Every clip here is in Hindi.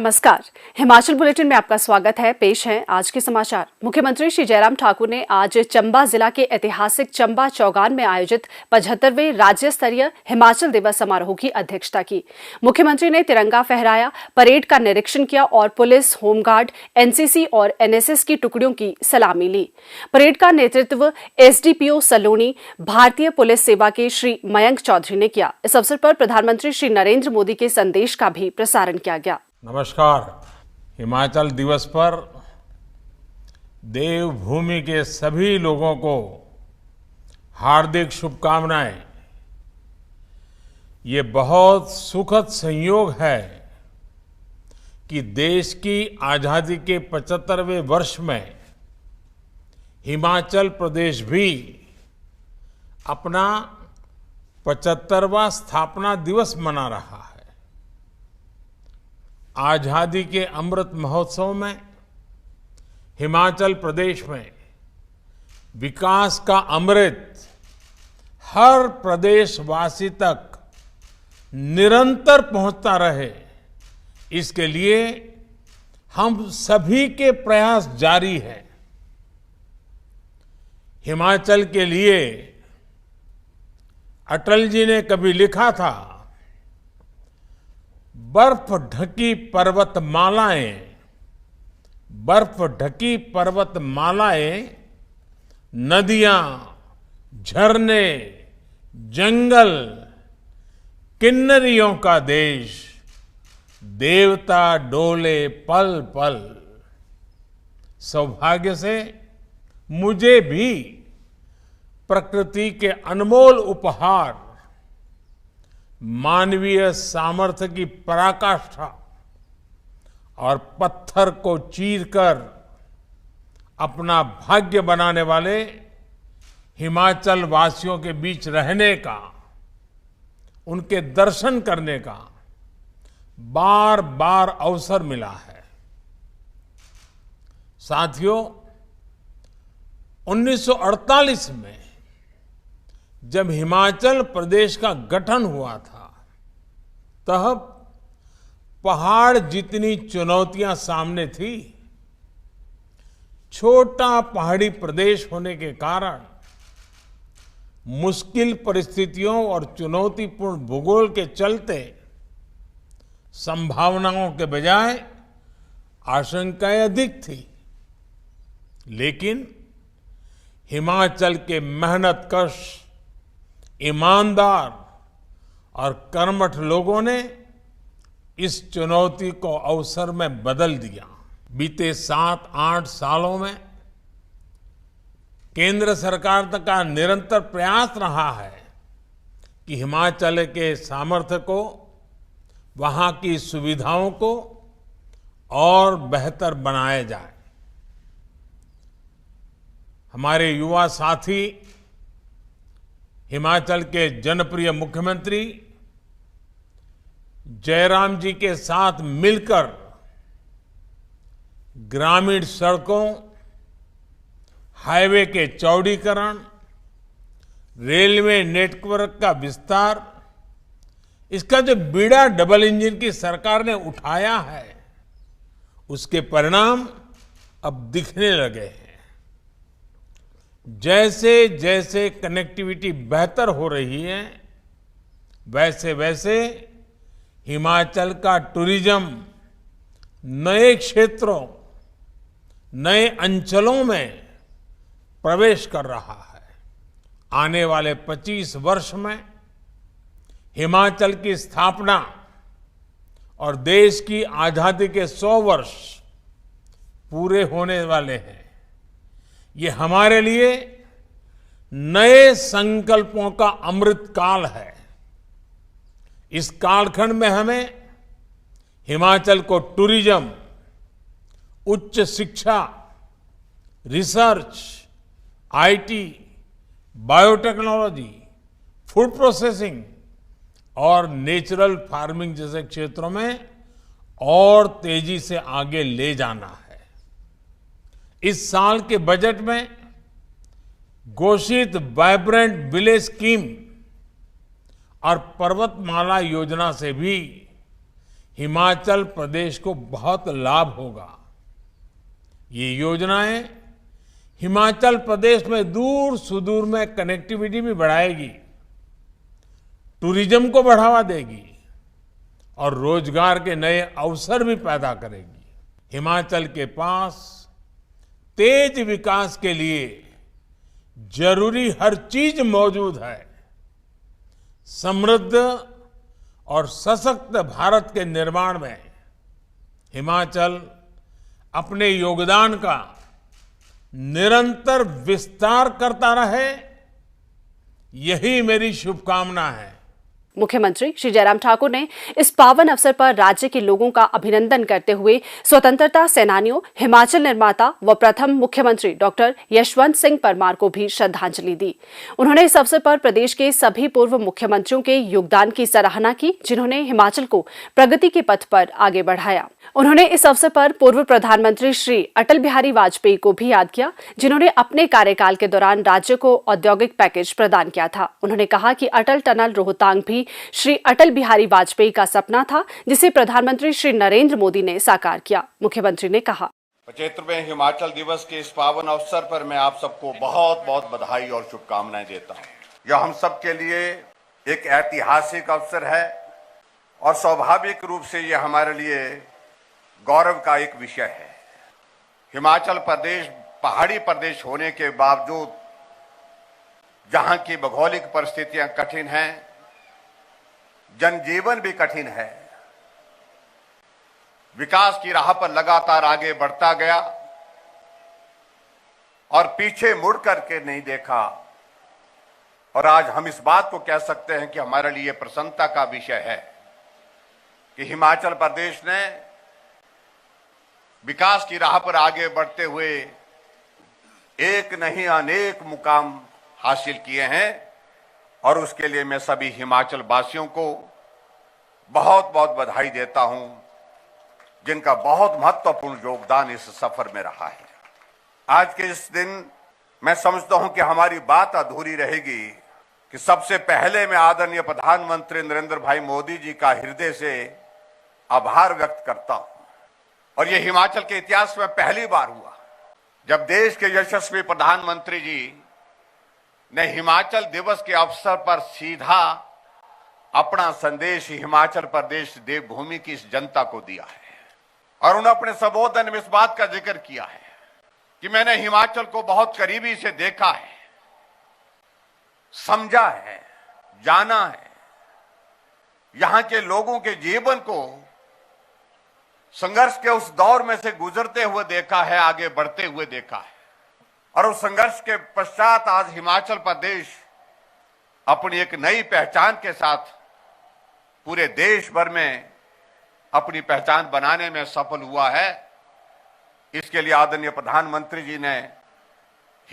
नमस्कार। हिमाचल बुलेटिन में आपका स्वागत है। पेश है आज के समाचार। मुख्यमंत्री श्री जयराम ठाकुर ने आज चंबा जिला के ऐतिहासिक चंबा चौगान में आयोजित 75वें राज्य स्तरीय हिमाचल दिवस समारोह की अध्यक्षता की। मुख्यमंत्री ने तिरंगा फहराया, परेड का निरीक्षण किया और पुलिस, होमगार्ड, एनसीसी और एनएसएस की टुकड़ियों की सलामी ली। परेड का नेतृत्व एसडीपीओ सलोनी, भारतीय पुलिस सेवा के श्री मयंक चौधरी ने किया। इस अवसर पर प्रधानमंत्री श्री नरेंद्र मोदी के संदेश का भी प्रसारण किया गया। नमस्कार। हिमाचल दिवस पर देवभूमि के सभी लोगों को हार्दिक शुभकामनाएं। ये बहुत सुखद संयोग है कि देश की आजादी के 75वें वर्ष में हिमाचल प्रदेश भी अपना 75वां स्थापना दिवस मना रहा है। आजादी के अमृत महोत्सव में हिमाचल प्रदेश में विकास का अमृत हर प्रदेशवासी तक निरंतर पहुंचता रहे, इसके लिए हम सभी के प्रयास जारी हैं। हिमाचल के लिए अटल जी ने कभी लिखा था, बर्फ ढकी पर्वतमालाएं, बर्फ ढकी पर्वतमालाएं, नदियां, झरने, जंगल, किन्नरियों का देश, देवता डोले पल पल। सौभाग्य से मुझे भी प्रकृति के अनमोल उपहार, मानवीय सामर्थ्य की पराकाष्ठा और पत्थर को चीरकर अपना भाग्य बनाने वाले हिमाचल वासियों के बीच रहने का, उनके दर्शन करने का बार बार अवसर मिला है। साथियों, 1948 में जब हिमाचल प्रदेश का गठन हुआ था, तब पहाड़ जितनी चुनौतियां सामने थी। छोटा पहाड़ी प्रदेश होने के कारण मुश्किल परिस्थितियों और चुनौतीपूर्ण भूगोल के चलते संभावनाओं के बजाय आशंकाएं अधिक थी। लेकिन हिमाचल के मेहनतकश, ईमानदार और कर्मठ लोगों ने इस चुनौती को अवसर में बदल दिया। बीते 7-8 सालों में केंद्र सरकार का निरंतर प्रयास रहा है कि हिमाचल के सामर्थ्य को, वहां की सुविधाओं को और बेहतर बनाया जाए। हमारे युवा साथी हिमाचल के जनप्रिय मुख्यमंत्री जयराम जी के साथ मिलकर ग्रामीण सड़कों, हाईवे के चौड़ीकरण, रेलवे नेटवर्क का विस्तार, इसका जो बीड़ा डबल इंजन की सरकार ने उठाया है, उसके परिणाम अब दिखने लगे हैं। जैसे जैसे कनेक्टिविटी बेहतर हो रही है, वैसे वैसे हिमाचल का टूरिज्म नए क्षेत्रों, नए अंचलों में प्रवेश कर रहा है। आने वाले 25 वर्ष में हिमाचल की स्थापना और देश की आजादी के 100 वर्ष पूरे होने वाले हैं। ये हमारे लिए नए संकल्पों का अमृत काल है। इस कालखंड में हमें हिमाचल को टूरिज्म, उच्च शिक्षा, research, IT, biotechnology, food processing और नेचुरल फार्मिंग जैसे क्षेत्रों में और तेजी से आगे ले जाना है। इस साल के बजट में घोषित वाइब्रेंट विलेज स्कीम और पर्वतमाला योजना से भी हिमाचल प्रदेश को बहुत लाभ होगा। ये योजनाएं हिमाचल प्रदेश में दूर सुदूर में कनेक्टिविटी भी बढ़ाएगी, टूरिज्म को बढ़ावा देगी और रोजगार के नए अवसर भी पैदा करेगी। हिमाचल के पास तेज विकास के लिए जरूरी हर चीज मौजूद है। समृद्ध और सशक्त भारत के निर्माण में हिमाचल अपने योगदान का निरंतर विस्तार करता रहे, यही मेरी शुभकामना है। मुख्यमंत्री श्री जयराम ठाकुर ने इस पावन अवसर पर राज्य के लोगों का अभिनंदन करते हुए स्वतंत्रता सेनानियों, हिमाचल निर्माता व प्रथम मुख्यमंत्री डॉक्टर यशवंत सिंह परमार को भी श्रद्धांजलि दी। उन्होंने इस अवसर पर प्रदेश के सभी पूर्व मुख्यमंत्रियों के योगदान की सराहना की, जिन्होंने हिमाचल को प्रगति के पथ पर आगे बढ़ाया। उन्होंने इस अवसर पर पूर्व प्रधानमंत्री श्री अटल बिहारी वाजपेयी को भी याद किया, जिन्होंने अपने कार्यकाल के दौरान राज्य को औद्योगिक पैकेज प्रदान किया था। उन्होंने कहा कि अटल टनल रोहतांग भी श्री अटल बिहारी वाजपेयी का सपना था, जिसे प्रधानमंत्री श्री नरेंद्र मोदी ने साकार किया। मुख्यमंत्री ने कहा, 75वें हिमाचल दिवस के इस पावन अवसर पर मैं आप सबको बहुत बहुत बधाई और शुभकामनाएं देता हूं। यह हम सब के लिए एक ऐतिहासिक अवसर है और स्वाभाविक रूप से यह हमारे लिए गौरव का एक विषय है। हिमाचल प्रदेश पहाड़ी प्रदेश होने के बावजूद जहां की भौगोलिक परिस्थितियां कठिन हैं, जनजीवन भी कठिन है, विकास की राह पर लगातार आगे बढ़ता गया और पीछे मुड़ करके नहीं देखा। और आज हम इस बात को कह सकते हैं कि हमारे लिए प्रसन्नता का विषय है कि हिमाचल प्रदेश ने विकास की राह पर आगे बढ़ते हुए एक नहीं अनेक मुकाम हासिल किए हैं और उसके लिए मैं सभी हिमाचल वासियों को बहुत बहुत बधाई देता हूं, जिनका बहुत महत्वपूर्ण योगदान इस सफर में रहा है। आज के इस दिन मैं समझता हूं कि हमारी बात अधूरी रहेगी कि सबसे पहले मैं आदरणीय प्रधानमंत्री नरेंद्र भाई मोदी जी का हृदय से आभार व्यक्त करता हूं। और यह हिमाचल के इतिहास में पहली बार हुआ जब देश के यशस्वी प्रधानमंत्री जी ने हिमाचल दिवस के अवसर पर सीधा अपना संदेश हिमाचल प्रदेश देवभूमि की इस जनता को दिया है। और उन्होंने अपने संबोधन में इस बात का जिक्र किया है कि मैंने हिमाचल को बहुत करीबी से देखा है, समझा है, जाना है, यहां के लोगों के जीवन को संघर्ष के उस दौर में से गुजरते हुए देखा है, आगे बढ़ते हुए देखा है। और उस संघर्ष के पश्चात आज हिमाचल प्रदेश अपनी एक नई पहचान के साथ पूरे देश भर में अपनी पहचान बनाने में सफल हुआ है। इसके लिए आदरणीय प्रधानमंत्री जी ने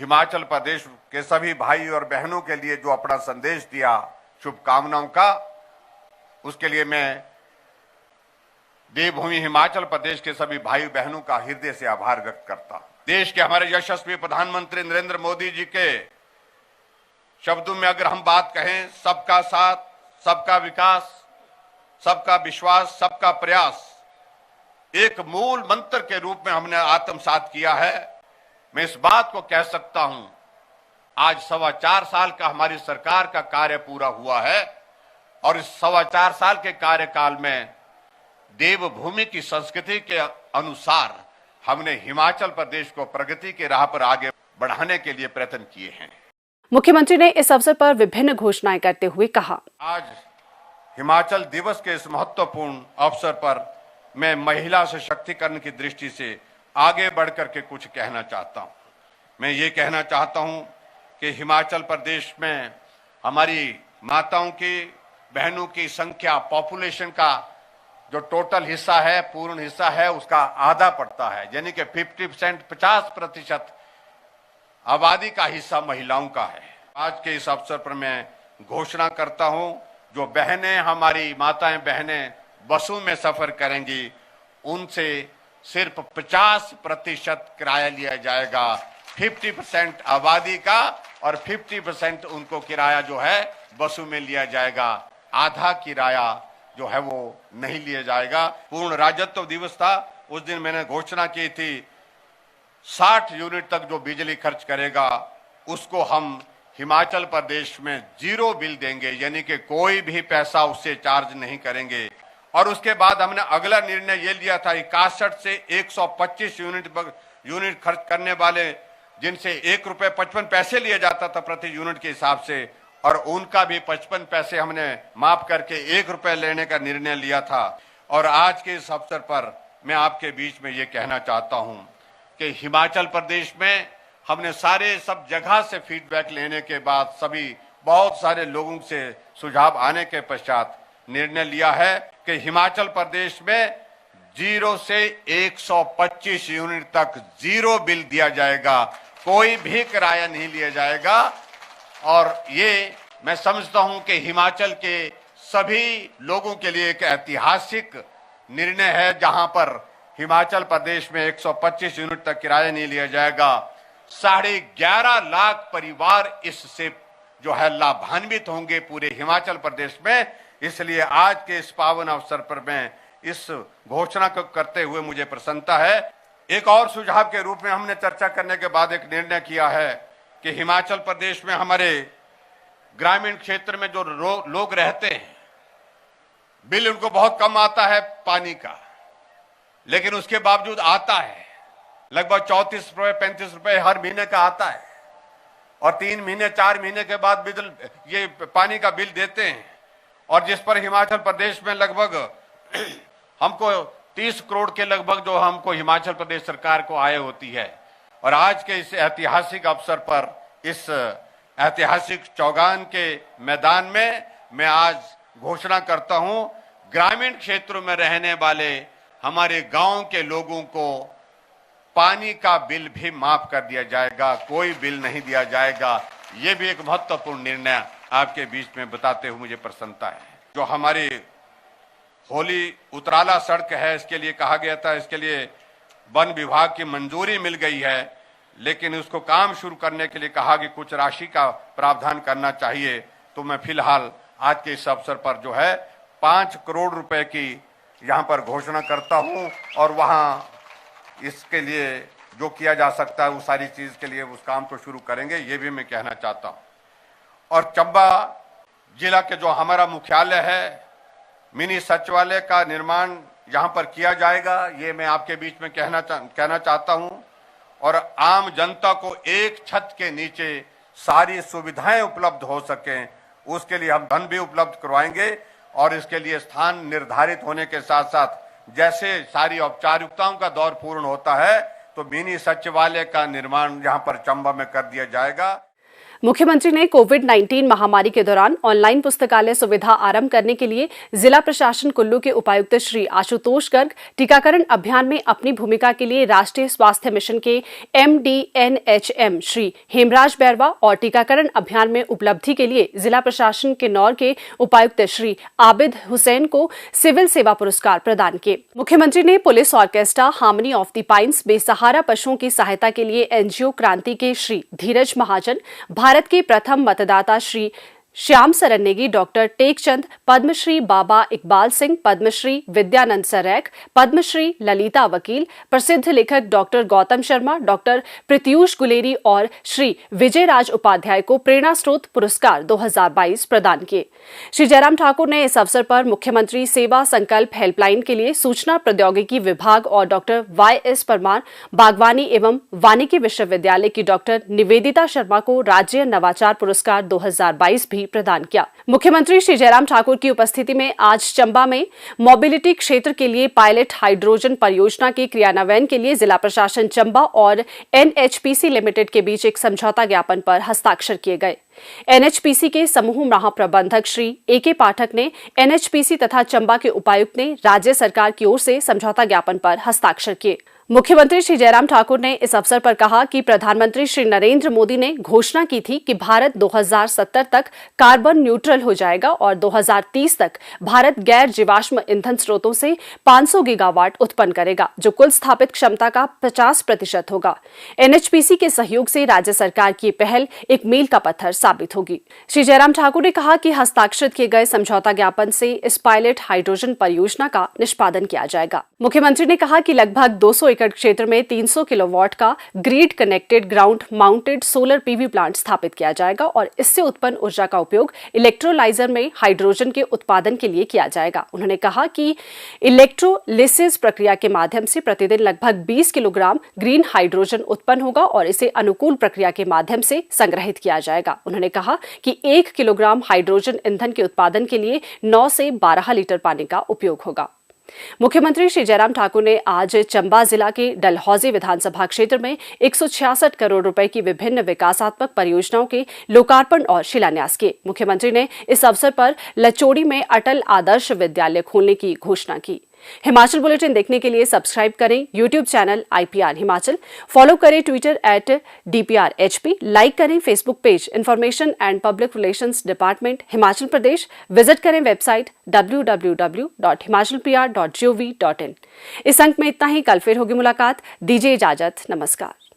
हिमाचल प्रदेश के सभी भाई और बहनों के लिए जो अपना संदेश दिया शुभकामनाओं का, उसके लिए मैं देवभूमि हिमाचल प्रदेश के सभी भाई बहनों का हृदय से आभार व्यक्त करता हूं। देश के हमारे यशस्वी प्रधानमंत्री नरेंद्र मोदी जी के शब्दों में अगर हम बात कहें, सबका साथ, सबका विकास, सबका विश्वास, सबका प्रयास एक मूल मंत्र के रूप में हमने आत्मसात किया है। मैं इस बात को कह सकता हूं, आज 4.25 साल का हमारी सरकार का कार्य पूरा हुआ है और इस 4.25 साल के कार्यकाल में देवभूमि की संस्कृति के अनुसार हमने हिमाचल प्रदेश को प्रगति के राह पर आगे बढ़ाने के लिए प्रयत्न किए हैं। मुख्यमंत्री ने इस अवसर पर विभिन्न घोषणाएं करते हुए कहा, आज हिमाचल दिवस के इस महत्वपूर्ण अवसर पर मैं महिला सशक्तिकरण की दृष्टि से आगे बढ़कर के कुछ कहना चाहता हूं। मैं ये कहना चाहता हूं कि हिमाचल प्रदेश में हमारी माताओं की, बहनों की संख्या, पॉपुलेशन का जो टोटल हिस्सा है, पूर्ण हिस्सा है, उसका आधा पड़ता है, यानी कि 50%, 50% आबादी का हिस्सा महिलाओं का है। आज के इस अवसर पर मैं घोषणा करता हूं, जो बहनें, हमारी माताएं बहनें बसों में सफर करेंगी, उनसे सिर्फ 50% किराया लिया जाएगा। 50% आबादी का और 50% उनको किराया जो है बसों में लिया जाएगा। आधा किराया जो है वो नहीं लिया जाएगा। पूर्ण राज्यत्व दिवस था, उस दिन मैंने घोषणा की थी 60 यूनिट तक जो बिजली खर्च करेगा उसको हम हिमाचल प्रदेश में 0 बिल देंगे, यानी कि कोई भी पैसा उससे चार्ज नहीं करेंगे। और उसके बाद हमने अगला निर्णय ये लिया था 61 से 125 यूनिट खर्च करने वाले जिनसे ₹1.55 लिया जाता था प्रति यूनिट के हिसाब से, और उनका भी 55 पैसे हमने माफ करके ₹1 लेने का निर्णय लिया था। और आज के इस अवसर पर मैं आपके बीच में ये कहना चाहता हूं कि हिमाचल प्रदेश में हमने सब जगह से फीडबैक लेने के बाद बहुत सारे लोगों से सुझाव आने के पश्चात निर्णय लिया है कि हिमाचल प्रदेश में 0 से 125 यूनिट तक 0 बिल दिया जाएगा, कोई भी किराया नहीं लिया जाएगा। और ये मैं समझता हूं कि हिमाचल के सभी लोगों के लिए एक ऐतिहासिक निर्णय है, जहां पर हिमाचल प्रदेश में 125 यूनिट तक किराया नहीं लिया जाएगा। 11.5 लाख परिवार इससे जो है लाभान्वित होंगे पूरे हिमाचल प्रदेश में। इसलिए आज के इस पावन अवसर पर मैं इस घोषणा को करते हुए मुझे प्रसन्नता है। एक और सुझाव के रूप में हमने चर्चा करने के बाद एक निर्णय किया है कि हिमाचल प्रदेश में हमारे ग्रामीण क्षेत्र में जो लोग रहते हैं, बिल उनको बहुत कम आता है पानी का, लेकिन उसके बावजूद आता है लगभग 34 रुपए 35 रुपए हर महीने का आता है, और 3 महीने 4 महीने के बाद ये पानी का बिल देते हैं, और जिस पर हिमाचल प्रदेश में लगभग हमको 30 करोड़ के लगभग जो हमको हिमाचल प्रदेश सरकार को आय होती है। और आज के इस ऐतिहासिक अवसर पर, इस ऐतिहासिक चौगान के मैदान में मैं आज घोषणा करता हूं, ग्रामीण क्षेत्रों में रहने वाले हमारे गांव के लोगों को पानी का बिल भी माफ कर दिया जाएगा, कोई बिल नहीं दिया जाएगा। ये भी एक महत्वपूर्ण निर्णय आपके बीच में बताते हुए मुझे प्रसन्नता है। जो हमारी होली उतराला सड़क है, इसके लिए कहा गया था, इसके लिए वन विभाग की मंजूरी मिल गई है, लेकिन उसको काम शुरू करने के लिए कहा कि कुछ राशि का प्रावधान करना चाहिए। तो मैं फिलहाल आज के इस अवसर पर जो है 5 करोड़ रुपए की यहाँ पर घोषणा करता हूँ, और वहाँ इसके लिए जो किया जा सकता है उस सारी चीज के लिए उस काम को शुरू करेंगे, ये भी मैं कहना चाहता हूँ। और चंबा जिला के जो हमारा मुख्यालय है, मिनी सचिवालय का निर्माण यहाँ पर किया जाएगा, ये मैं आपके बीच में कहना चाहता हूँ। और आम जनता को एक छत के नीचे सारी सुविधाएं उपलब्ध हो सकें, उसके लिए हम धन भी उपलब्ध करवाएंगे। और इसके लिए स्थान निर्धारित होने के साथ साथ जैसे सारी औपचारिकताओं का दौर पूर्ण होता है, तो मिनी सचिवालय का निर्माण यहाँ पर चंबा में कर दिया जाएगा। मुख्यमंत्री ने कोविड-19 महामारी के दौरान ऑनलाइन पुस्तकालय सुविधा आरंभ करने के लिए जिला प्रशासन कुल्लू के उपायुक्त श्री आशुतोष गर्ग, टीकाकरण अभियान में अपनी भूमिका के लिए राष्ट्रीय स्वास्थ्य मिशन के MDNHM श्री हेमराज बैरवा और टीकाकरण अभियान में उपलब्धि के लिए जिला प्रशासन किन्नौर के उपायुक्त श्री आबिद हुसैन को सिविल सेवा पुरस्कार प्रदान किए। मुख्यमंत्री ने police orchestra harmony of the pines बेसहारा पशुओं की सहायता के लिए NGO क्रांति के श्री धीरज महाजन, भारत के प्रथम मतदाता श्री श्याम सरन नेगी, डॉक्टर टेकचंद, पद्मश्री बाबा इकबाल सिंह, पद्मश्री विद्यानंद सरैक, पद्मश्री ललिता वकील, प्रसिद्ध लेखक डॉक्टर गौतम शर्मा, डॉक्टर प्रत्यूष गुलेरी और श्री विजय राज उपाध्याय को प्रेरणा स्रोत पुरस्कार 2022 प्रदान किए। श्री जयराम ठाकुर ने इस अवसर पर मुख्यमंत्री सेवा संकल्प हेल्पलाइन के लिए सूचना प्रौद्योगिकी विभाग और डॉक्टर YS परमार, बागवानी एवं वानिकी विश्वविद्यालय की डॉक्टर निवेदिता शर्मा को राज्य नवाचार पुरस्कार 2022 भी प्रदान किया। मुख्यमंत्री श्री जयराम ठाकुर की उपस्थिति में आज चंबा में मोबिलिटी क्षेत्र के लिए पायलट हाइड्रोजन परियोजना के क्रियान्वयन के लिए जिला प्रशासन चंबा और NHPC लिमिटेड के बीच एक समझौता ज्ञापन पर हस्ताक्षर किए गए। NHPC के समूह महाप्रबंधक श्री AK पाठक ने NHPC तथा चंबा के उपायुक्त ने राज्य सरकार की ओर से समझौता ज्ञापन पर हस्ताक्षर किए। मुख्यमंत्री श्री जयराम ठाकुर ने इस अवसर पर कहा कि प्रधानमंत्री श्री नरेंद्र मोदी ने घोषणा की थी कि भारत 2070 तक कार्बन न्यूट्रल हो जाएगा और 2030 तक भारत गैर जीवाश्म ईंधन स्रोतों से 500 गीगावाट उत्पन्न करेगा, जो कुल स्थापित क्षमता का 50% होगा। एनएचपीसी के सहयोग से राज्य सरकार की पहल एक मील का पत्थर साबित होगी। श्री जयराम ठाकुर ने कहा कि हस्ताक्षरित किए गए समझौता ज्ञापन से इस पायलट हाइड्रोजन परियोजना का निष्पादन किया जाएगा। मुख्यमंत्री ने कहा कि लगभग 200 एकड़ क्षेत्र में 300 किलोवाट का grid connected ground mounted solar PV plant स्थापित किया जाएगा और इससे उत्पन्न ऊर्जा का उपयोग इलेक्ट्रोलाइजर में हाइड्रोजन के उत्पादन के लिए किया जाएगा। उन्होंने कहा कि इलेक्ट्रोलिसिस प्रक्रिया के माध्यम से प्रतिदिन लगभग 20 किलोग्राम ग्रीन हाइड्रोजन उत्पन्न होगा और इसे अनुकूल प्रक्रिया के माध्यम से संग्रहित किया जाएगा। उन्होंने कहा कि 1 किलोग्राम हाइड्रोजन ईंधन के उत्पादन के लिए 9 से 12 लीटर पानी का उपयोग होगा। मुख्यमंत्री श्री जयराम ठाकुर ने आज चंबा जिला के डलहौजी विधानसभा क्षेत्र में 166 करोड़ रुपए की विभिन्न विकासात्मक परियोजनाओं के लोकार्पण और शिलान्यास किए। मुख्यमंत्री ने इस अवसर पर लचोड़ी में अटल आदर्श विद्यालय खोलने की घोषणा की। हिमाचल बुलेटिन देखने के लिए सब्सक्राइब करें YouTube channel IPR Himachal, follow करें ट्विटर @DPRHP, लाइक करें Facebook page information and public relations department Himachal Pradesh, visit करें वेबसाइट www.himachalpr.gov.in। इस अंक में इतना ही। कल फिर होगी मुलाकात। दीजिए इजाजत। नमस्कार।